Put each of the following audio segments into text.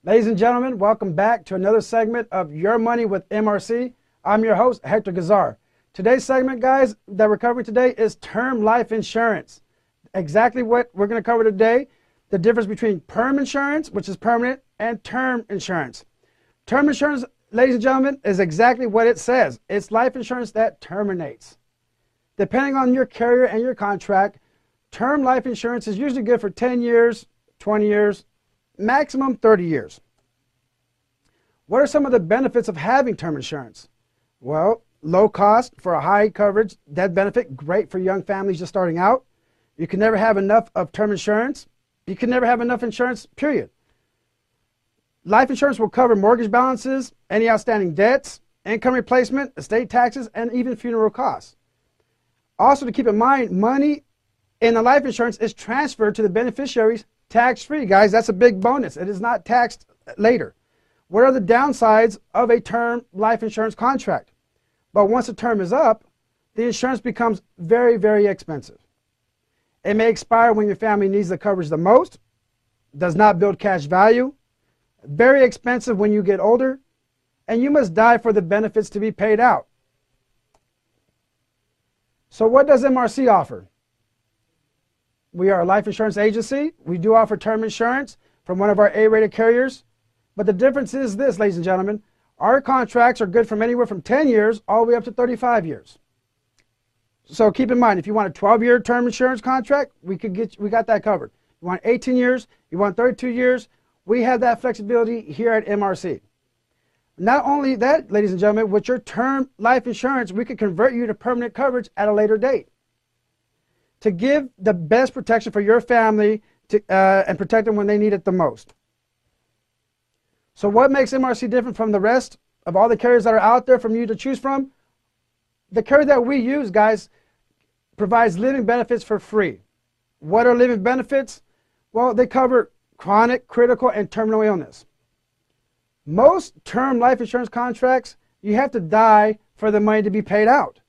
Ladies and gentlemen, welcome back to another segment of Your Money with MRC. I'm your host, Hector Guizar. Today's segment, guys, that we're covering today is term life insurance. Exactly what we're going to cover today, the difference between perm insurance, which is permanent, and term insurance. Term insurance, ladies and gentlemen, is exactly what it says. It's life insurance that terminates. Depending on your carrier and your contract, term life insurance is usually good for 10 years, 20 years, maximum 30 years. What are some of the benefits of having term insurance? Well, low cost for a high coverage death benefit, great for young families just starting out. You can never have enough of term insurance. You can never have enough insurance, period. Life insurance will cover mortgage balances, any outstanding debts, income replacement, estate taxes, and even funeral costs. Also, to keep in mind, money in the life insurance is transferred to the beneficiaries tax-free, guys. That's a big bonus. It is not taxed later. What are the downsides of a term life insurance contract? But once the term is up, the insurance becomes very, very expensive. It may expire when your family needs the coverage the most, does not build cash value, very expensive when you get older, and you must die for the benefits to be paid out. So what does MRC offer? We are a life insurance agency. We do offer term insurance from one of our A-rated carriers. But the difference is this, ladies and gentlemen. Our contracts are good from anywhere from 10 years all the way up to 35 years. So keep in mind, if you want a 12-year term insurance contract, we got that covered. You want 18 years, you want 32 years, we have that flexibility here at MRC. Not only that, ladies and gentlemen, with your term life insurance, we can convert you to permanent coverage at a later date to give the best protection for your family and protect them when they need it the most. So what makes MRC different from the rest of all the carriers that are out there from you to choose from? The carrier that we use, guys, provides living benefits for free. What are living benefits? Well, they cover chronic, critical, and terminal illness. Most term life insurance contracts, you have to die for the money to be paid out.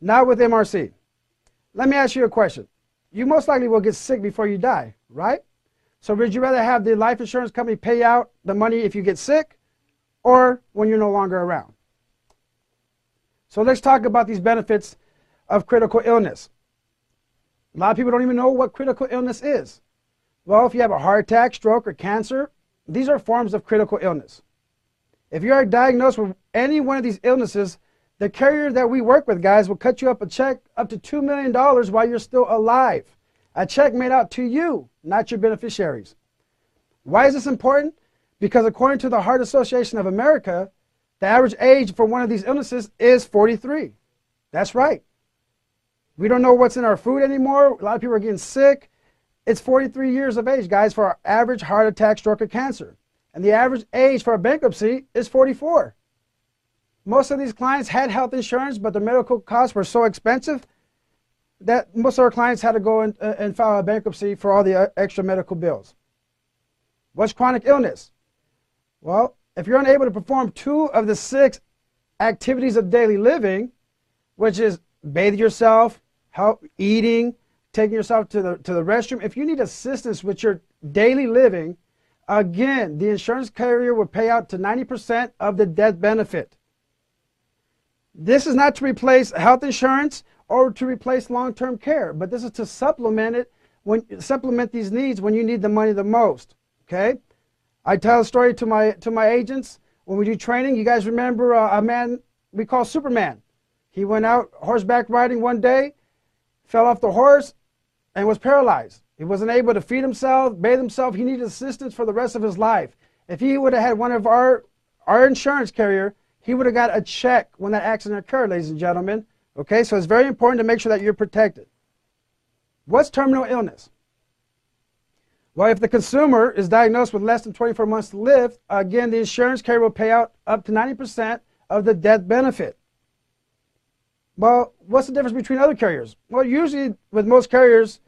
Not with MRC. Let me ask you a question. You most likely will get sick before you die, right? So would you rather have the life insurance company pay out the money if you get sick or when you're no longer around? So let's talk about these benefits of critical illness. A lot of people don't even know what critical illness is. Well, if you have a heart attack, stroke, or cancer, these are forms of critical illness. If you are diagnosed with any one of these illnesses, the carrier that we work with, guys, will cut you up a check up to $2 million while you're still alive. A check made out to you, not your beneficiaries. Why is this important? Because according to the Heart Association of America, the average age for one of these illnesses is 43. That's right. We don't know what's in our food anymore. A lot of people are getting sick. It's 43 years of age, guys, for our average heart attack, stroke, or cancer. And the average age for a bankruptcy is 44. Most of these clients had health insurance, but the medical costs were so expensive that most of our clients had to go and file a bankruptcy for all the extra medical bills. What's chronic illness? Well, if you're unable to perform 2 of the 6 activities of daily living, which is bathe yourself, help eating, taking yourself to the restroom, if you need assistance with your daily living, again, the insurance carrier will pay out to 90% of the death benefit. This is not to replace health insurance or to replace long-term care, but this is to supplement these needs when you need the money the most. Okay? I tell a story to my agents when we do training. You guys remember a man we call Superman. He went out horseback riding one day, fell off the horse, and was paralyzed. He wasn't able to feed himself, bathe himself. He needed assistance for the rest of his life. If he would have had one of our insurance carrier, he would have got a check when that accident occurred, ladies and gentlemen. Okay, so it's very important to make sure that you're protected. What's terminal illness? Well, if the consumer is diagnosed with less than 24 months to live, again, the insurance carrier will pay out up to 90% of the death benefit. Well, what's the difference between other carriers? Well, usually with most carriers,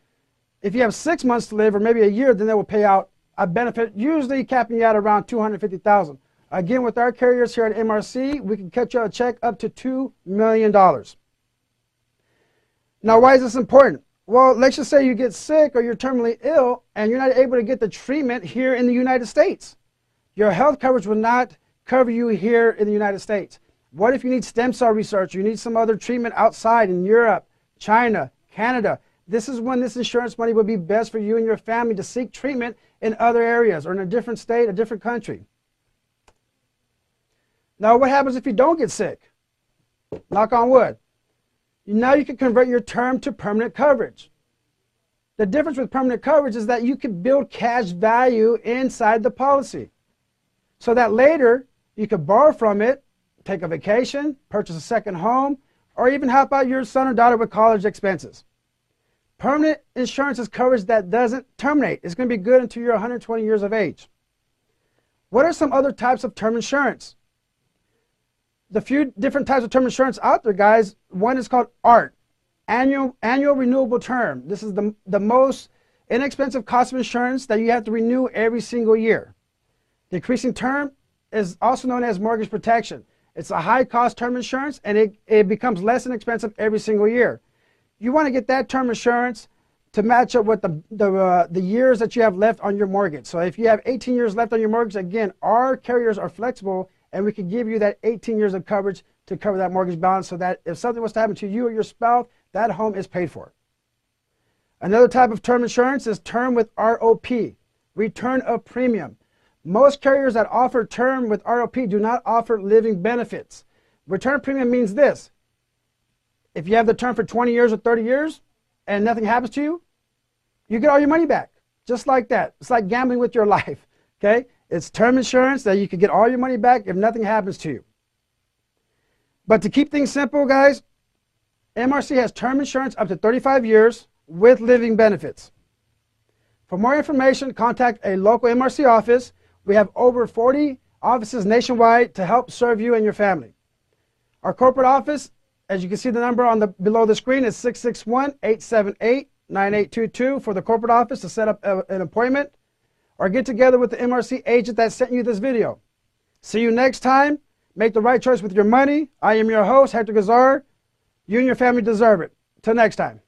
if you have 6 months to live or maybe a year, then they will pay out a benefit, usually capping you out around $250,000. Again, with our carriers here at MRC, we can cut you a check up to $2 million. Now, why is this important? Well, let's just say you get sick or you're terminally ill and you're not able to get the treatment here in the United States. Your health coverage will not cover you here in the United States. What if you need stem cell research? You need some other treatment outside in Europe, China, Canada. This is when this insurance money would be best for you and your family to seek treatment in other areas or in a different state, a different country. Now, what happens if you don't get sick? Knock on wood. Now you can convert your term to permanent coverage. The difference with permanent coverage is that you can build cash value inside the policy so that later you could borrow from it, take a vacation, purchase a second home, or even help out your son or daughter with college expenses. Permanent insurance is coverage that doesn't terminate. It's going to be good until you're 120 years of age. What are some other types of term insurance? The few different types of term insurance out there, guys, one is called ART, annual renewable term. This is the most inexpensive cost of insurance that you have to renew every single year. Decreasing term is also known as mortgage protection. It's a high cost term insurance, and it becomes less inexpensive every single year. You want to get that term insurance to match up with the years that you have left on your mortgage. So if you have 18 years left on your mortgage, again, our carriers are flexible, and we can give you that 18 years of coverage to cover that mortgage balance so that if something was to happen to you or your spouse, that home is paid for. Another type of term insurance is term with ROP, return of premium. Most carriers that offer term with ROP do not offer living benefits. Return premium means this. If you have the term for 20 years or 30 years and nothing happens to you, you get all your money back. Just like that. It's like gambling with your life. Okay? It's term insurance that you can get all your money back if nothing happens to you. But to keep things simple, guys, MRC has term insurance up to 35 years with living benefits. For more information, contact a local MRC office. We have over 40 offices nationwide to help serve you and your family. Our corporate office, as you can see the number on below the screen, is 661-878-9822 for the corporate office to set up an appointment or get together with the MRC agent that sent you this video. See you next time. Make the right choice with your money. I am your host, Hector Guizar. You and your family deserve it. Till next time.